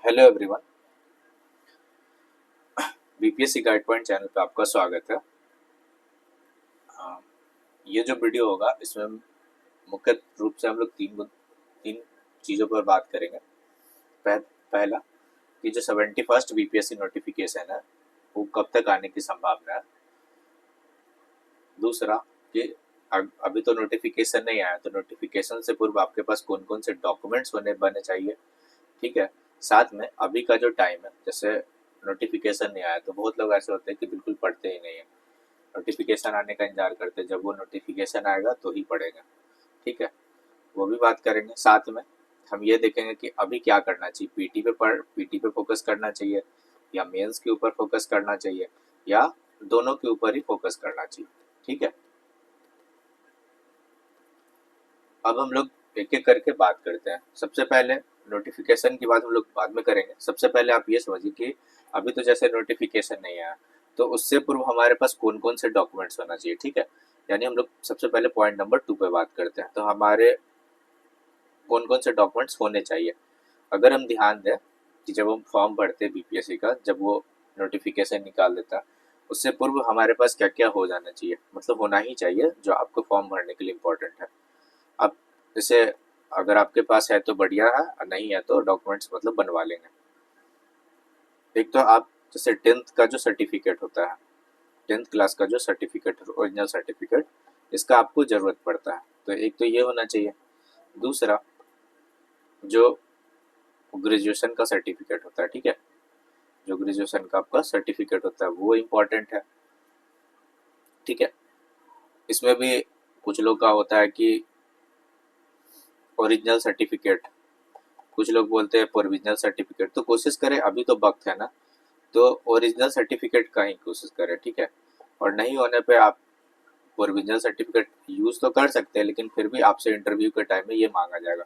Hello everyone. BPSC guide point channel पे आपका स्वागत है। अ, ये जो वीडियो होगा इसमें मुख्य रूप से हम लोग तीन चीज़ों पर बात करेंगे। पहला कि जो 71st बीपीएससी नोटिफिकेशन है वो कब तक आने की संभावना है। दूसरा कि अभी तो नोटिफिकेशन नहीं आया, तो नोटिफिकेशन से पूर्व आपके पास कौन कौन से डॉक्यूमेंट्स बने चाहिए। ठीक है। साथ में अभी का जो टाइम है, जैसे नोटिफिकेशन नहीं आया तो बहुत लोग ऐसे होते हैं कि बिल्कुल पढ़ते ही नहीं है, नोटिफिकेशन आने का इंतजार करते हैं, जब वो नोटिफिकेशन आएगा तो ही पढ़ेगा। ठीक है, वो भी बात करेंगे। साथ में हम ये देखेंगे कि अभी क्या करना चाहिए, पीटी पे फोकस करना चाहिए या मेंस के ऊपर फोकस करना चाहिए या दोनों के ऊपर ही फोकस करना चाहिए। ठीक है, अब हम लोग एक एक करके बात करते हैं। सबसे पहले नोटिफिकेशन की बात हम लोग बाद में करेंगे। सबसे पहले आप ये समझिए कि अभी तो जैसे नोटिफिकेशन नहीं आया, तो उससे पूर्व हमारे पास कौन कौन से डॉक्यूमेंट्स होना चाहिए। ठीक है, यानी हम लोग सबसे पहले पॉइंट नंबर 2 पे बात करते हैं, तो हमारे कौन कौन से डॉक्यूमेंट्स होने चाहिए। अगर हम ध्यान दें कि जब हम फॉर्म भरते हैं बीपीएससी का, जब वो नोटिफिकेशन निकाल देता है, उससे पूर्व हमारे पास क्या क्या हो जाना चाहिए, मतलब होना ही चाहिए जो आपको फॉर्म भरने के लिए इम्पोर्टेंट है। अब जैसे अगर आपके पास है तो बढ़िया है, और नहीं है तो डॉक्यूमेंट्स मतलब बनवा लेंगे। एक तो आप जैसे 10th का जो सर्टिफिकेट होता है, 10th क्लास का जो सर्टिफिकेट, ओरिजिनल सर्टिफिकेट, इसका आपको ज़रूरत पड़ता है, तो एक तो ये होना चाहिए। दूसरा, जो ग्रेजुएशन का सर्टिफिकेट होता है, ठीक है, जो ग्रेजुएशन का आपका सर्टिफिकेट होता है वो इम्पोर्टेंट है। ठीक है, इसमें भी कुछ लोग का होता है कि ओरिजिनल सर्टिफिकेट, कुछ लोग बोलते हैं प्रोविजनल सर्टिफिकेट, तो कोशिश करें, अभी तो वक्त है ना, तो ओरिजिनल सर्टिफिकेट का ही कोशिश करें। ठीक है, और नहीं होने पे आप प्रोविजनल सर्टिफिकेट यूज़ तो कर सकते हैं, लेकिन फिर भी आपसे इंटरव्यू के टाइम में ये मांगा जाएगा।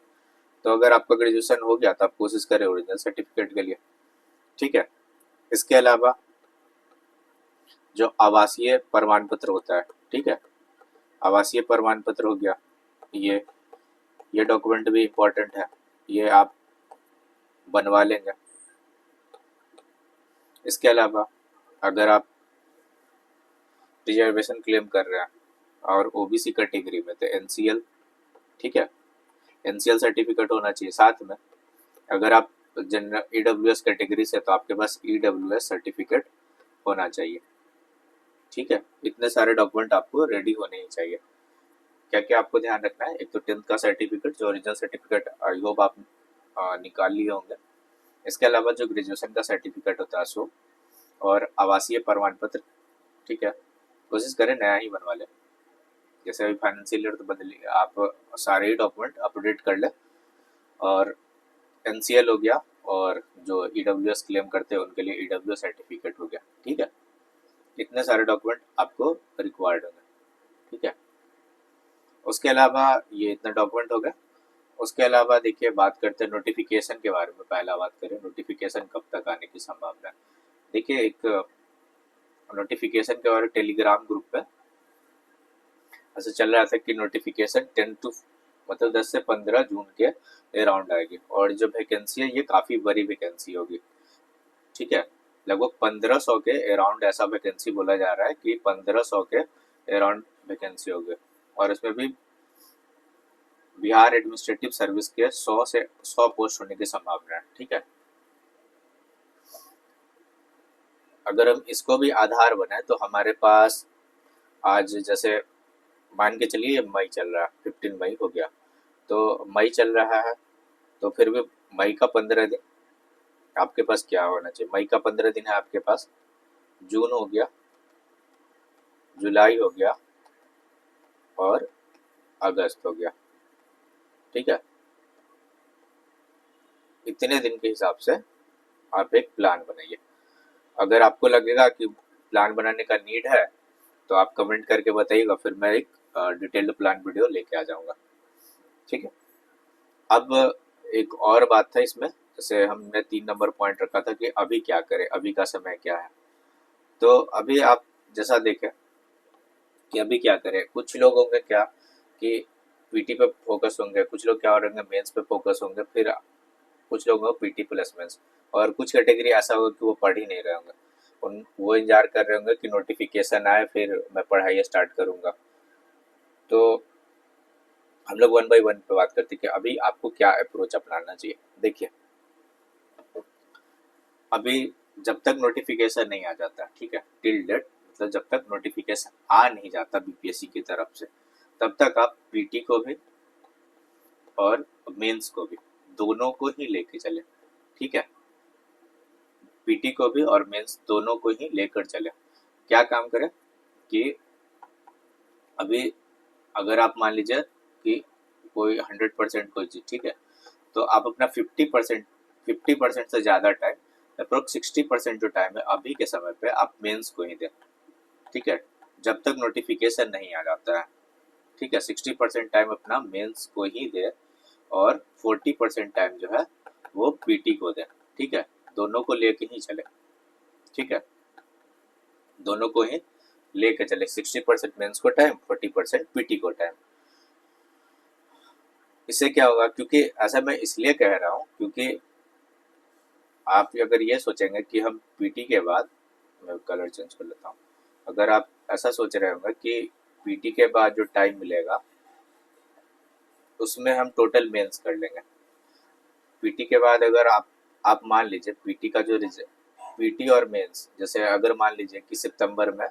तो अगर आपका ग्रेजुएशन हो गया तो आप कोशिश करें ओरिजिनल सर्टिफिकेट के लिए। ठीक है, इसके अलावा जो आवासीय प्रमाण पत्र होता है, ठीक है, आवासीय प्रमाण पत्र हो गया, ये ये डॉक्यूमेंट भी इम्पोर्टेंट है, ये आप बनवा लेंगे। इसके अलावा अगर आप रिजर्वेशन क्लेम कर रहे हैं और ओबीसी कैटेगरी में, तो एनसीएल, ठीक है, एनसीएल सर्टिफिकेट होना चाहिए। साथ में अगर आप जनरल ईडब्ल्यूएस कैटेगरी से, तो आपके पास ईडब्ल्यूएस सर्टिफिकेट होना चाहिए। ठीक है, इतने सारे डॉक्यूमेंट आपको रेडी होने ही चाहिए। क्या क्या आपको ध्यान रखना है, एक तो 10th का सर्टिफिकेट, जो ओरिजिनल सर्टिफिकेट आई होप आप निकाल लिए होंगे। इसके अलावा जो ग्रेजुएशन का सर्टिफिकेट होता है सो, और आवासीय प्रमाण पत्र। ठीक है, कोशिश करें नया ही बनवा लें, जैसे अभी फाइनेंशियल ईयर तो बदलिए, आप सारे ही डॉक्यूमेंट अपडेट कर लें। और एनसीएल हो गया, और जो ईडब्ल्यूएस क्लेम करते हैं उनके लिए ईडब्ल्यूएस सर्टिफिकेट हो गया। ठीक है, इतने सारे डॉक्यूमेंट आपको रिक्वायर्ड होंगे। ठीक है, उसके अलावा ये इतने डॉक्यूमेंट हो गए। उसके अलावा देखिए, बात करते हैं नोटिफिकेशन के बारे में। पहला बात करें नोटिफिकेशन कब तक आने की संभावना है। देखिए, एक नोटिफिकेशन के बारे में टेलीग्राम ग्रुप पे ऐसा चल रहा था कि नोटिफिकेशन 10 टू मतलब 10 से 15 जून के अराउंड आएगी, और जो वैकेंसी है ये काफ़ी बड़ी वैकेंसी होगी। ठीक है, लगभग 1500 के अराउंड ऐसा वैकेंसी बोला जा रहा है कि 1500 के अराउंड वैकेंसी होगी, और इसमें भी बिहार एडमिनिस्ट्रेटिव सर्विस के 100 पोस्ट होने की संभावना है। ठीक है, अगर हम इसको भी आधार बनाए तो हमारे पास आज जैसे मान के चलिए मई चल रहा है, 15 मई हो गया, तो मई चल रहा है, तो फिर भी मई का 15 दिन आपके पास क्या होना चाहिए। मई का 15 दिन है आपके पास, जून हो गया, जुलाई हो गया, और अगस्त हो गया। ठीक है, इतने दिन के हिसाब से आप एक प्लान बनाइए। अगर आपको लगेगा कि प्लान बनाने का नीड है तो आप कमेंट करके बताइएगा, फिर मैं एक डिटेल्ड प्लान वीडियो लेके आ जाऊंगा। ठीक है, अब एक और बात था इसमें, जैसे हमने 3 नंबर पॉइंट रखा था कि अभी क्या करें, अभी का समय क्या है। तो अभी आप जैसा देखें कि अभी क्या करें, कुछ लोग होंगे क्या कि पीटी पे फोकस होंगे, कुछ लोग क्या होंगे मेंस पे फोकस होंगे, फिर कुछ लोगों को पीटी प्लस मेंस, और कुछ कैटेगरी ऐसा होगा कि वो पढ़ ही नहीं रहे होंगे, उन वो इंतजार कर रहे होंगे कि नोटिफिकेशन आए फिर मैं पढ़ाई स्टार्ट करूँगा। तो हम लोग वन बाय वन पे बात करते हैं कि अभी आपको क्या अप्रोच अपनाना चाहिए। देखिए, अभी जब तक नोटिफिकेशन नहीं आ जाता, ठीक है, टिल डेट, मतलब जब तक नोटिफिकेशन आ नहीं जाता बीपीएससी की तरफ से, तब तक आप पीटी को भी और मेंस को भी, दोनों को ही लेके चले, ठीक है, पीटी को भी और मेंस दोनों को ही लेकर चले। क्या काम करें कि अभी अगर आप मान लीजिए कि कोई 100% कोई चीज, ठीक है, तो आप अपना 50% से ज़्यादा टाइम, अप्रोक्स 60% जो टाइम है अभी के समय पे, आप मेंस को ही दें, ठीक है, जब तक नोटिफिकेशन नहीं आ जाता है, ठीक है, 60% टाइम अपना मेंस को ही दे और 40% टाइम जो है वो पीटी को दे, ठीक है, दोनों को लेके ही चले, ठीक है, दोनों को ही लेके चले, 60% मेंस को टाइम, 40% पीटी को टाइम। इससे क्या होगा, क्योंकि ऐसा मैं इसलिए कह रहा हूँ क्योंकि आप अगर ये सोचेंगे कि हम पीटी के बाद, मैं कलर चेंज कर लेता हूँ, अगर आप ऐसा सोच रहे होंगे कि पीटी के बाद जो टाइम मिलेगा उसमें हम टोटल मेंस कर लेंगे, पीटी के बाद अगर आप मान लीजिए पीटी का जो पीटी और मेंस, जैसे अगर मान लीजिए कि सितंबर में,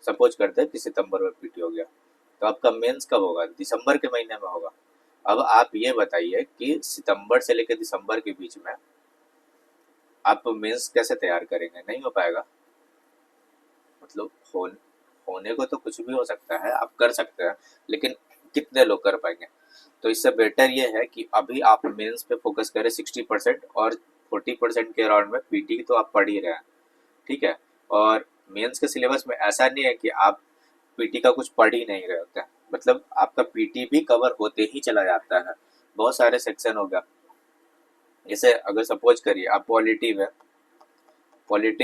सपोज करते हैं कि सितंबर में पीटी हो गया, तो आपका मेंस कब होगा, दिसंबर के महीने में होगा। अब आप ये बताइए कि सितंबर से लेकर दिसंबर के बीच में आप मेंस कैसे तैयार करेंगे, नहीं हो पाएगा। मतलब होने को तो कुछ भी हो सकता है, आप कर सकते हैं, लेकिन कितने लोग कर पाएंगे। तो इससे बेटर ये है कि अभी आप मेंस पे फोकस करें 60%, और 40% के अराउंड में पीटी तो आप पढ़ ही रहे हैं, ठीक है। और मेंस के सिलेबस में ऐसा नहीं है कि आप पीटी का कुछ पढ़ ही नहीं रहे होते हैं, मतलब आपका पीटी भी कवर होते ही चला जाता है। बहुत सारे सेक्शन हो गया, जैसे अगर सपोज करिए आप पॉलिटी में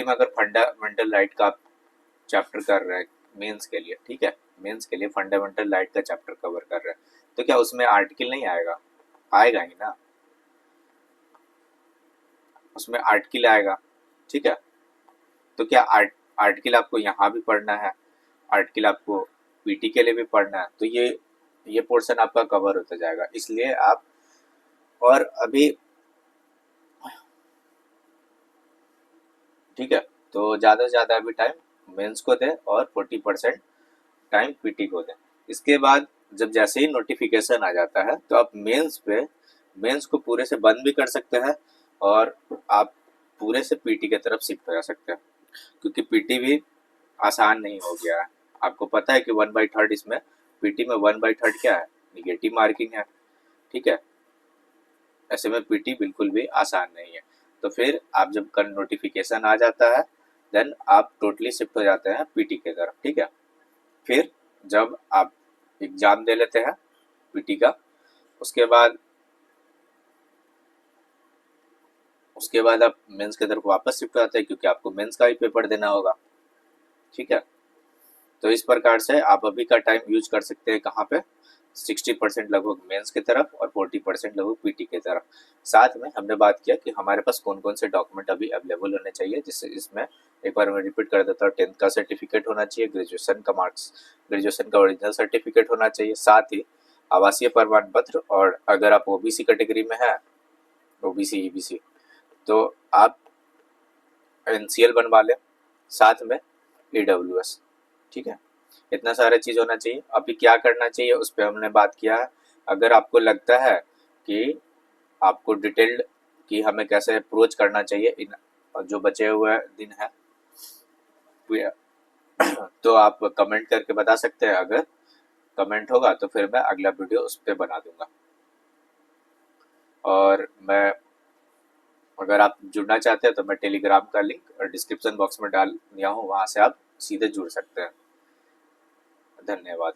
अगर फंडामेंटल राइट का आप चैप्टर कर रहे हैं मेंस के लिए, ठीक है, मेंस के लिए फंडामेंटल राइट का चैप्टर कवर कर रहे हैं, तो क्या उसमें आर्टिकल नहीं आएगा, आएगा ही ना, उसमें आर्टिकल आएगा, ठीक है। तो क्या आर्टिकल आपको यहाँ भी पढ़ना है, आर्टिकल आपको पीटी के लिए भी पढ़ना है, तो ये पोर्शन आपका कवर होता जाएगा, इसलिए आप, और अभी, ठीक है, तो ज़्यादा से ज़्यादा अभी टाइम मेंस को दें और 40% टाइम पीटी को दें। इसके बाद जब जैसे ही नोटिफिकेशन आ जाता है तो आप मेंस को पूरे से बंद भी कर सकते हैं और आप पूरे से पीटी की तरफ शिफ्ट हो जा सकते हैं, क्योंकि पीटी भी आसान नहीं हो गया है। आपको पता है कि 1/3 इसमें, पीटी में 1/3 क्या है, निगेटिव मार्किंग है, ठीक है। ऐसे में पीटी बिल्कुल भी आसान नहीं है। तो फिर आप जब कल नोटिफिकेशन आ जाता है, देन आप टोटली शिफ्ट हो जाते हैं पीटी की तरफ, ठीक है। फिर जब आप एग्जाम दे लेते हैं पीटी का, उसके बाद आप मेंस की तरफ वापस शिफ्ट हो जाते हैं, क्योंकि आपको मेंस का भी पेपर देना होगा, ठीक है। तो इस प्रकार से आप अभी का टाइम यूज कर सकते हैं कहाँ पे, 60% लगभग मेंस की तरफ और 40% लगभग पीटी की तरफ। साथ में हमने बात किया कि हमारे पास कौन कौन से डॉक्यूमेंट अभी अवेलेबल होने चाहिए, जिससे इसमें एक बार मैं रिपीट कर देता हूँ, 10th का सर्टिफिकेट होना चाहिए, ग्रेजुएशन का ओरिजिनल सर्टिफिकेट होना चाहिए, साथ ही आवासीय प्रमाण पत्र, और अगर आप ओबीसी कैटेगरी में है, ओबीसी ईबीसी, तो आप एनसीएल बनवा लें, साथ में ईडब्ल्यूएस, ठीक है। इतना सारा चीज़ होना चाहिए। अभी क्या करना चाहिए उस पर हमने बात किया है। अगर आपको लगता है कि आपको डिटेल्ड कि हमें कैसे अप्रोच करना चाहिए इन जो बचे हुए दिन है, तो आप कमेंट करके बता सकते हैं। अगर कमेंट होगा तो फिर मैं अगला वीडियो उस पर बना दूंगा। और मैं, अगर आप जुड़ना चाहते हैं तो मैं टेलीग्राम का लिंक डिस्क्रिप्शन बॉक्स में डाल दिया हूँ, वहाँ से आप सीधे जुड़ सकते हैं। धन्यवाद।